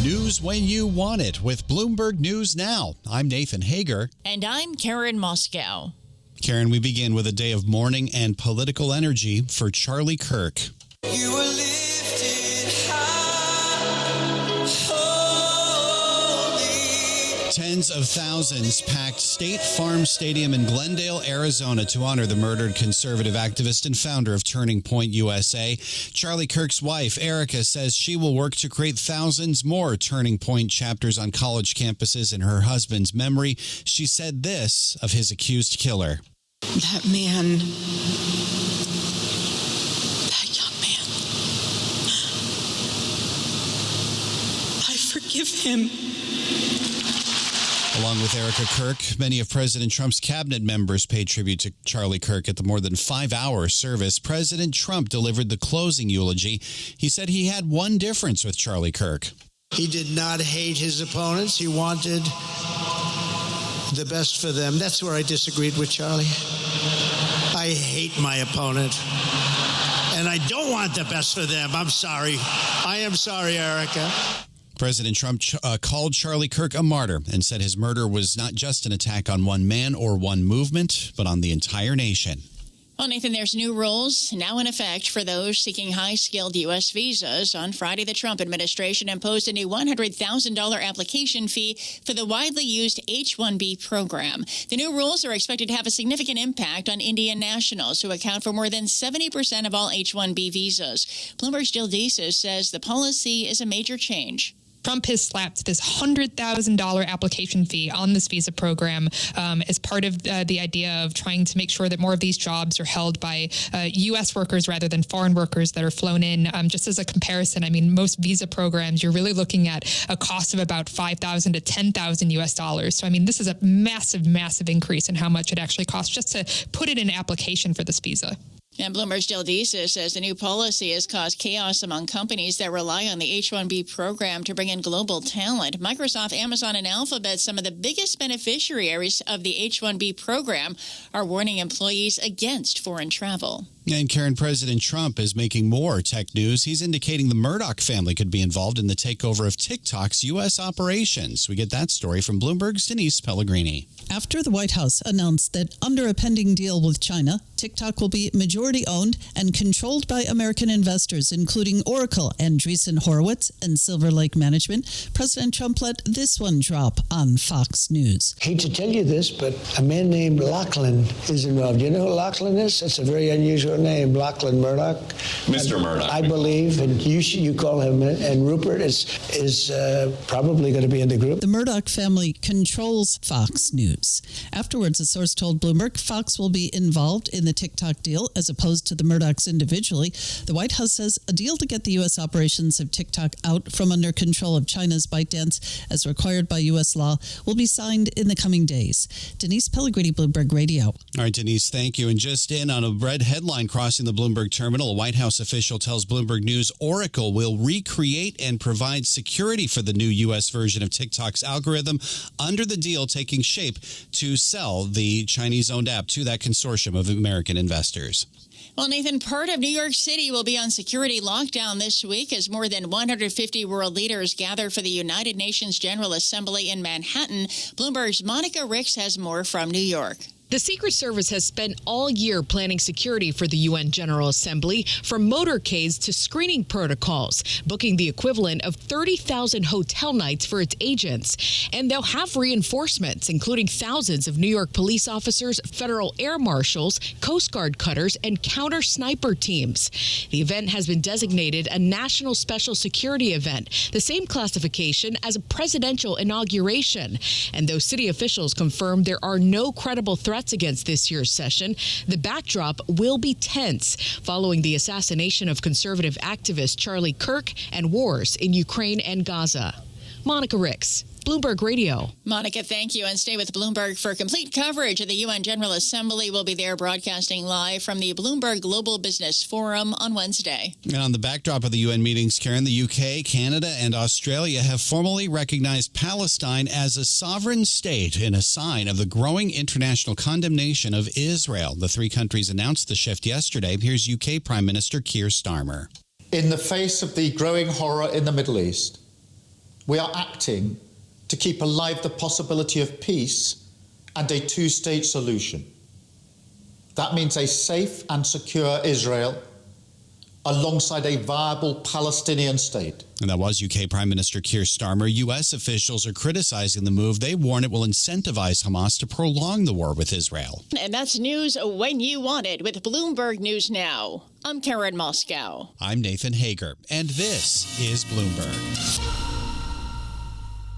News when you want it with Bloomberg News Now. I'm Nathan Hager. And I'm Karen Moscow. Karen, we begin with a day of mourning and political energy for Charlie Kirk. You were lifted high, holy. Tens of thousands packed State Farm Stadium in Glendale, Arizona to honor the murdered conservative activist and founder of Turning Point USA. Charlie Kirk's wife, Erica, says she will work to create thousands more Turning Point chapters on college campuses in her husband's memory. She said this of his accused killer. That man, that young man, I forgive him. Along with Erica Kirk, many of President Trump's cabinet members paid tribute to Charlie Kirk at the more than 5-hour service. President Trump delivered the closing eulogy. He said he had one difference with Charlie Kirk. He did not hate his opponents. He wanted the best for them. That's where I disagreed with Charlie. I hate my opponent, and I don't want the best for them. I'm sorry. I am sorry, Erica. President Trump called Charlie Kirk a martyr and said his murder was not just an attack on one man or one movement, but on the entire nation. Well, Nathan, there's new rules now in effect for those seeking high-skilled U.S. visas. On Friday, the Trump administration imposed a new $100,000 application fee for the widely used H-1B program. The new rules are expected to have a significant impact on Indian nationals who account for more than 70% of all H-1B visas. Bloomberg's Jill Deesa says the policy is a major change. Trump has slapped this $100,000 application fee on this visa program as part of the idea of trying to make sure that more of these jobs are held by U.S. workers rather than foreign workers that are flown in. Just as a comparison, I mean, most visa programs, you're really looking at a cost of about $5,000 to $10,000 U.S. dollars. So, I mean, this is a massive, massive increase in how much it actually costs just to put in an application for this visa. And Bloomberg's Jill Deesa says the new policy has caused chaos among companies that rely on the H-1B program to bring in global talent. Microsoft, Amazon, and Alphabet, some of the biggest beneficiaries of the H-1B program, are warning employees against foreign travel. And Karen, President Trump is making more tech news. He's indicating the Murdoch family could be involved in the takeover of TikTok's U.S. operations. We get that story from Bloomberg's Denise Pellegrini. After the White House announced that under a pending deal with China, TikTok will be majority-owned and controlled by American investors, including Oracle, Andreessen Horowitz, and Silver Lake Management, President Trump let this one drop on Fox News. Hate to tell you this, but a man named Lachlan is involved. You know who Lachlan is? That's a very unusual name, Lachlan Murdoch. Mr. Murdoch. I believe, and you call him, and Rupert is probably going to be in the group. The Murdoch family controls Fox News. Afterwards, a source told Bloomberg Fox will be involved in the TikTok deal as opposed to the Murdochs individually. The White House says a deal to get the U.S. operations of TikTok out from under control of China's ByteDance, as required by U.S. law, will be signed in the coming days. Denise Pellegrini, Bloomberg Radio. All right, Denise, thank you. And just in on a red headline crossing the Bloomberg terminal, a White House official tells Bloomberg News Oracle will recreate and provide security for the new U.S. version of TikTok's algorithm under the deal taking shape to sell the Chinese-owned app to that consortium of American investors. Well, Nathan, part of New York City will be on security lockdown this week as more than 150 world leaders gather for the United Nations General Assembly in Manhattan. Bloomberg's Monica Ricks has more from New York. The Secret Service has spent all year planning security for the UN General Assembly, from motorcades to screening protocols, booking the equivalent of 30,000 hotel nights for its agents. And they'll have reinforcements, including thousands of New York police officers, federal air marshals, Coast Guard cutters, and counter-sniper teams. The event has been designated a national special security event, the same classification as a presidential inauguration. And though city officials confirmed there are no credible threats against this year's session, the backdrop will be tense following the assassination of conservative activist Charlie Kirk and wars in Ukraine and Gaza. Monica Ricks, Bloomberg Radio. Monica, thank you. And stay with Bloomberg for complete coverage of the UN General Assembly. We'll be there broadcasting live from the Bloomberg Global Business Forum on Wednesday. And on the backdrop of the UN meetings, Karen, the UK, Canada, and Australia have formally recognized Palestine as a sovereign state in a sign of the growing international condemnation of Israel. The three countries announced the shift yesterday. Here's UK Prime Minister Keir Starmer. In the face of the growing horror in the Middle East, We are acting to keep alive the possibility of peace and a two-state solution. That means a safe and secure Israel alongside a viable Palestinian state. And that was UK Prime Minister Keir Starmer. U.S. officials are criticizing the move. They warn it will incentivize Hamas to prolong the war with Israel. And that's news when you want it with Bloomberg News Now. I'm Karen Moscow. I'm Nathan Hager, and this is Bloomberg.